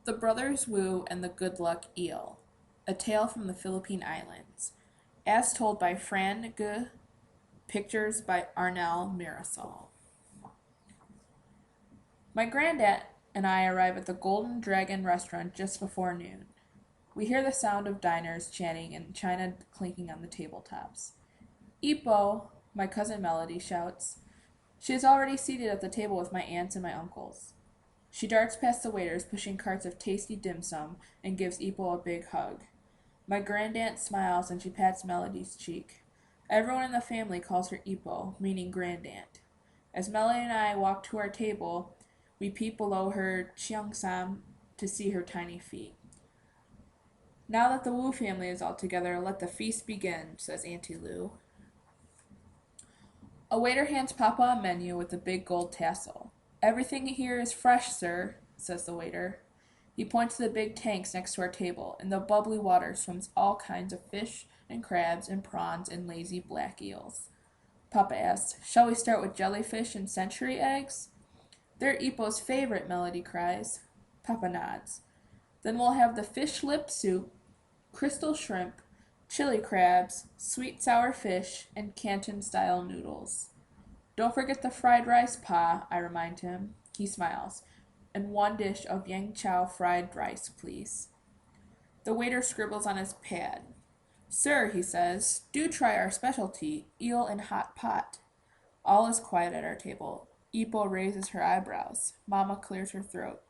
The Brothers Wu and the Good Luck Eel, a tale from the Philippine Islands, as told by Fran G. Pictures by Arnel Mirasol. My granddad and I arrive at the Golden Dragon restaurant just before noon. We hear the sound of diners chatting and china clinking on the tabletops. Ipo, my cousin Melody shouts. She is already seated at the table with my aunts and my uncles. She darts past the waiters pushing carts of tasty dim sum and gives Ipo a big hug. My grandaunt smiles and she pats Melody's cheek. Everyone in the family calls her Ipo, meaning grandaunt. As Melody and I walk to our table, we peep below her cheongsam to see her tiny feet. Now that the Wu family is all together, let the feast begin, says Auntie Lou. A waiter hands Papa a menu with a big gold tassel. Everything here is fresh, sir, says the waiter. He points to the big tanks next to our table. In the bubbly water swims all kinds of fish and crabs and prawns and lazy black eels. Papa asks, shall we start with jellyfish and century eggs? They're Ipo's favorite, Melody cries. Papa nods. Then we'll have the fish lip soup, crystal shrimp, chili crabs, sweet sour fish, and Canton-style noodles. Don't forget the fried rice, Pa, I remind him. He smiles. And one dish of yang chow fried rice, please. The waiter scribbles on his pad. Sir, he says, do try our specialty, eel in hot pot. All is quiet at our table. Ipo raises her eyebrows. Mama clears her throat.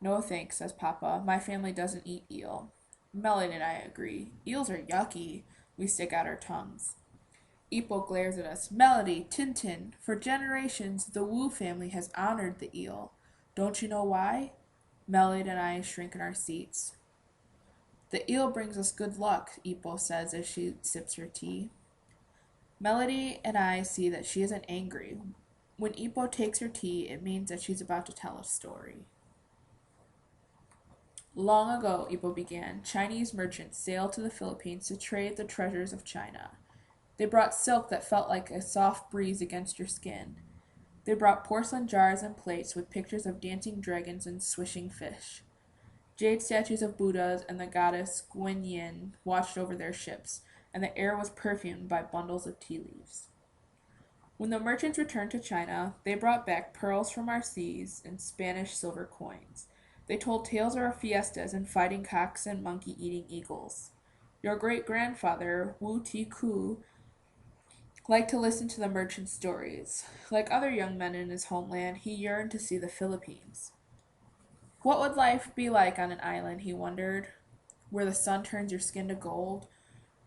No thanks, says Papa. My family doesn't eat eel. Melody and I agree. Eels are yucky. We stick out our tongues. Ipo glares at us. Melody, Tintin, for generations the Wu family has honored the eel. Don't you know why? Melody and I shrink in our seats. The eel brings us good luck, Ipo says as she sips her tea. Melody and I see that she isn't angry. When Ipo takes her tea, it means that she's about to tell a story. Long ago, Ipo began, Chinese merchants sailed to the Philippines to trade the treasures of China. They brought silk that felt like a soft breeze against your skin. They brought porcelain jars and plates with pictures of dancing dragons and swishing fish. Jade statues of Buddhas and the goddess Guanyin watched over their ships, and the air was perfumed by bundles of tea leaves. When the merchants returned to China, they brought back pearls from our seas and Spanish silver coins. They told tales of our fiestas and fighting cocks and monkey-eating eagles. Your great-grandfather, Wu Ti Ku, liked to listen to the merchant's stories. Like other young men in his homeland, he yearned to see the Philippines. What would life be like on an island, he wondered, where the sun turns your skin to gold,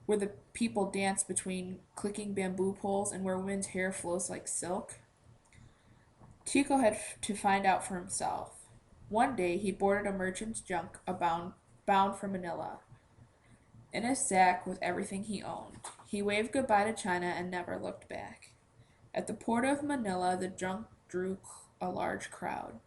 where the people dance between clicking bamboo poles, and where women's hair flows like silk? Chico had to find out for himself. One day he boarded a merchant's junk bound for Manila. In his sack was everything he owned. He waved goodbye to China and never looked back. At the port of Manila, the junk drew a large crowd.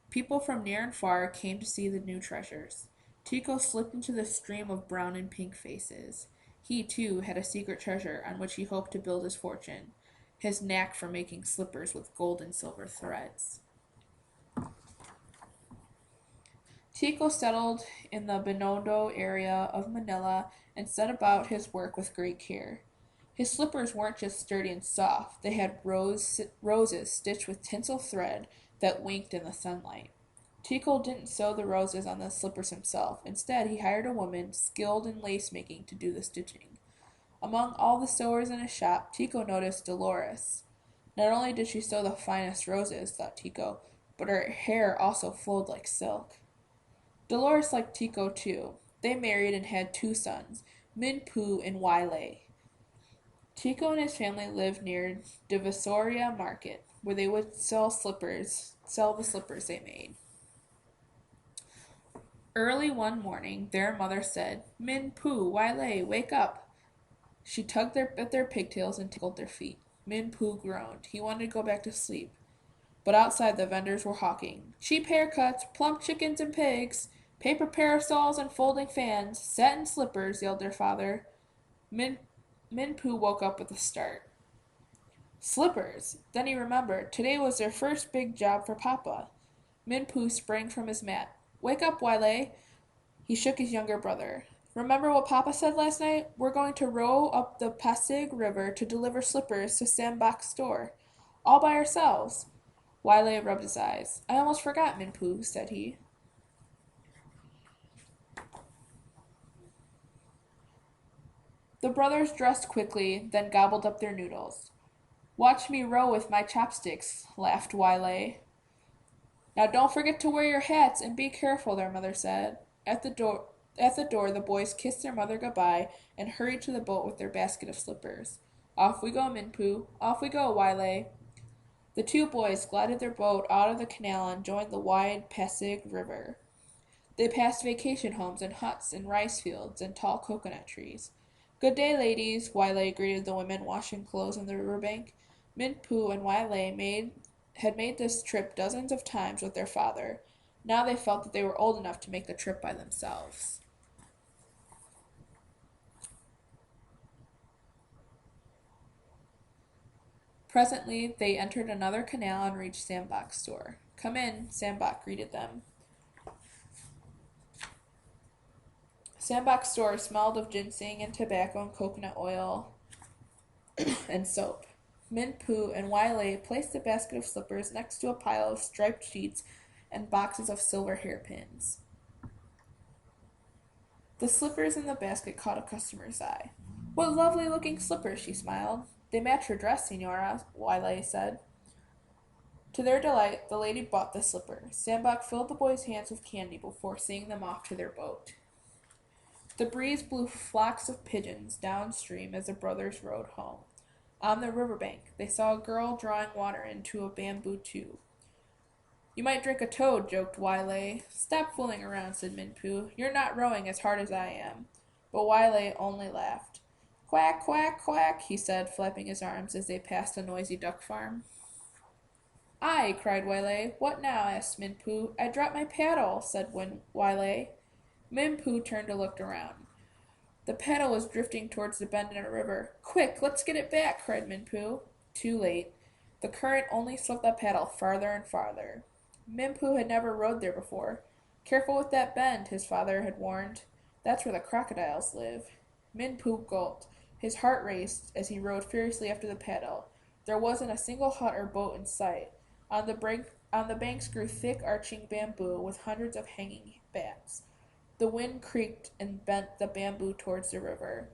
People from near and far came to see the new treasures. Tico slipped into the stream of brown and pink faces. He, too, had a secret treasure on which he hoped to build his fortune, his knack for making slippers with gold and silver threads. Tico settled in the Binondo area of Manila and set about his work with great care. His slippers weren't just sturdy and soft, they had roses stitched with tinsel thread that winked in the sunlight. Tico didn't sew the roses on the slippers himself. Instead, he hired a woman skilled in lace making to do the stitching. Among all the sewers in his shop, Tico noticed Dolores. Not only did she sew the finest roses, thought Tico, but her hair also flowed like silk. Dolores liked Tico too. They married and had two sons, Min Poo and Wai Tico and his family lived near Divisoria Market, where they would sell the slippers they made. Early one morning, their mother said, Min Poo, Wai wake up. She tugged at their pigtails and tickled their feet. Min Poo groaned. He wanted to go back to sleep. But outside the vendors were hawking. Cheap haircuts, plump chickens and pigs, paper parasols and folding fans, satin slippers, yelled their father. Min Poo woke up with a start. Slippers! Then he remembered. Today was their first big job for Papa. Min Poo sprang from his mat. Wake up, Wiley. He shook his younger brother. Remember what Papa said last night? We're going to row up the Pasig River to deliver slippers to Sambach's store. All by ourselves. Wiley rubbed his eyes. I almost forgot, Minpoo, said he. The brothers dressed quickly, then gobbled up their noodles. Watch me row with my chopsticks, laughed Wiley. Now don't forget to wear your hats and be careful, their mother said. At the door, the boys kissed their mother goodbye and hurried to the boat with their basket of slippers. Off we go, Minpoo. Off we go, Wiley. The two boys glided their boat out of the canal and joined the wide Pasig River. They passed vacation homes and huts and rice fields and tall coconut trees. Good day, ladies, Wiley greeted the women washing clothes on the riverbank. Minpoo and Wiley had made this trip dozens of times with their father. Now they felt that they were old enough to make the trip by themselves. Presently, they entered another canal and reached Sambach's store. Come in, Sambach greeted them. Sambach's store smelled of ginseng and tobacco and coconut oil and soap. Minpoo and Wiley placed the basket of slippers next to a pile of striped sheets and boxes of silver hairpins. The slippers in the basket caught a customer's eye. What lovely-looking slippers, she smiled. They match your dress, Senora, Wiley said. To their delight, the lady bought the slippers. Sambach filled the boys' hands with candy before seeing them off to their boat. The breeze blew flocks of pigeons downstream as the brothers rowed home. On the riverbank, they saw a girl drawing water into a bamboo tube. You might drink a toad, joked Wiley. Stop fooling around, said Minpoo. You're not rowing as hard as I am. But Wiley only laughed. Quack, quack, quack, he said, flapping his arms as they passed a noisy duck farm. Aye, cried Wiley. What now? Asked Minpoo. I dropped my paddle, said Wiley. Minpoo turned to look around. The paddle was drifting towards the bend in the river. Quick, let's get it back, cried Minpoo. Too late. The current only swept the paddle farther and farther. Minpoo had never rowed there before. Careful with that bend, his father had warned. That's where the crocodiles live. Minpoo gulped. His heart raced as he rowed furiously after the paddle. There wasn't a single hut or boat in sight. On the banks grew thick arching bamboo with hundreds of hanging bats. The wind creaked and bent the bamboo towards the river.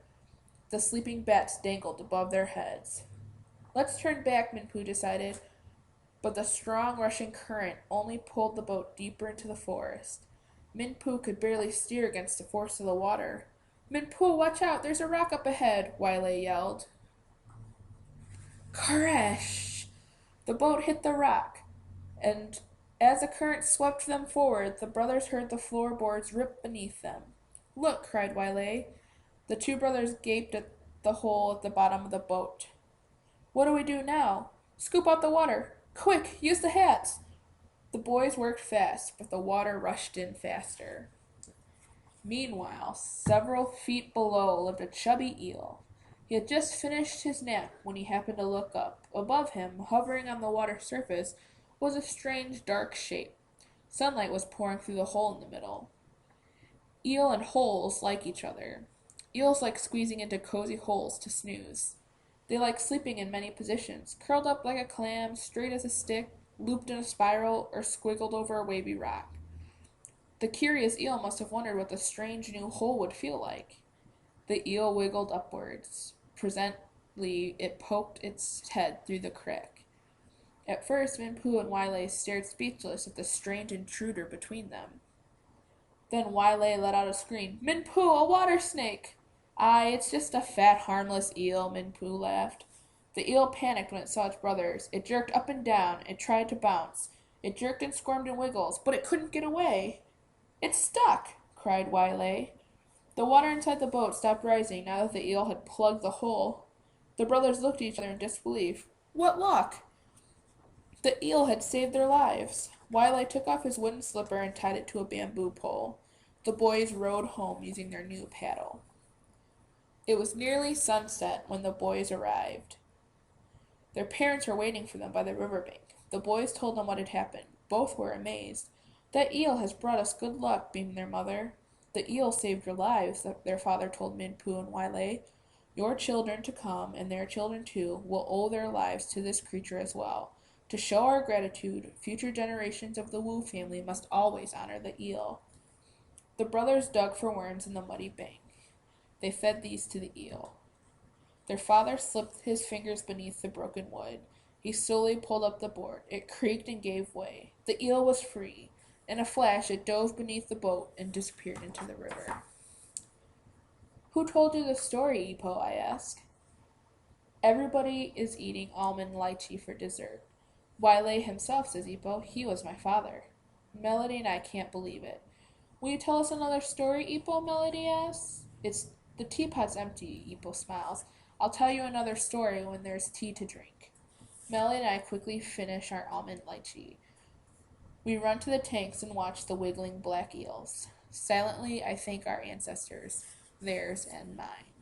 The sleeping bats dangled above their heads. Let's turn back, Minpoo decided, but the strong rushing current only pulled the boat deeper into the forest. Minpoo could barely steer against the force of the water. Minpoo, watch out! There's a rock up ahead, Wiley yelled. Crash! The boat hit the rock, and as the current swept them forward, the brothers heard the floorboards rip beneath them. Look, cried Wiley. The two brothers gaped at the hole at the bottom of the boat. What do we do now? Scoop out the water. Quick, use the hats. The boys worked fast, but the water rushed in faster. Meanwhile, several feet below lived a chubby eel. He had just finished his nap when he happened to look up. Above him, hovering on the water's surface, was a strange dark shape. Sunlight was pouring through the hole in the middle. Eel and holes like each other. Eels like squeezing into cozy holes to snooze. They like sleeping in many positions, curled up like a clam, straight as a stick, looped in a spiral, or squiggled over a wavy rock. The curious eel must have wondered what the strange new hole would feel like. The eel wiggled upwards. Presently, it poked its head through the crack. At first, Minpoo and Wiley stared speechless at the strange intruder between them. Then Wiley let out a scream. Minpoo, a water snake! Aye, it's just a fat, harmless eel, Minpoo laughed. The eel panicked when it saw its brothers. It jerked up and down. It tried to bounce. It jerked and squirmed and wiggles, but it couldn't get away. It's stuck, cried Wiley. The water inside the boat stopped rising now that the eel had plugged the hole. The brothers looked at each other in disbelief. What luck! The eel had saved their lives. Wiley took off his wooden slipper and tied it to a bamboo pole. The boys rowed home using their new paddle. It was nearly sunset when the boys arrived. Their parents were waiting for them by the riverbank. The boys told them what had happened. Both were amazed. That eel has brought us good luck, beamed their mother. The eel saved your lives, their father told Minpu and Wile. Your children to come, and their children too, will owe their lives to this creature as well. To show our gratitude, future generations of the Wu family must always honor the eel. The brothers dug for worms in the muddy bank. They fed these to the eel. Their father slipped his fingers beneath the broken wood. He slowly pulled up the board. It creaked and gave way. The eel was free. In a flash, it dove beneath the boat and disappeared into the river. Who told you the story, Ipo? I asked. Everybody is eating almond lychee for dessert. Wile himself, says Ipo. He was my father. Melody and I can't believe it. Will you tell us another story, Ipo? Melody asks. The teapot's empty, Ipo smiles. I'll tell you another story when there's tea to drink. Melody and I quickly finish our almond lychee. We run to the tanks and watch the wiggling black eels. Silently, I thank our ancestors, theirs and mine.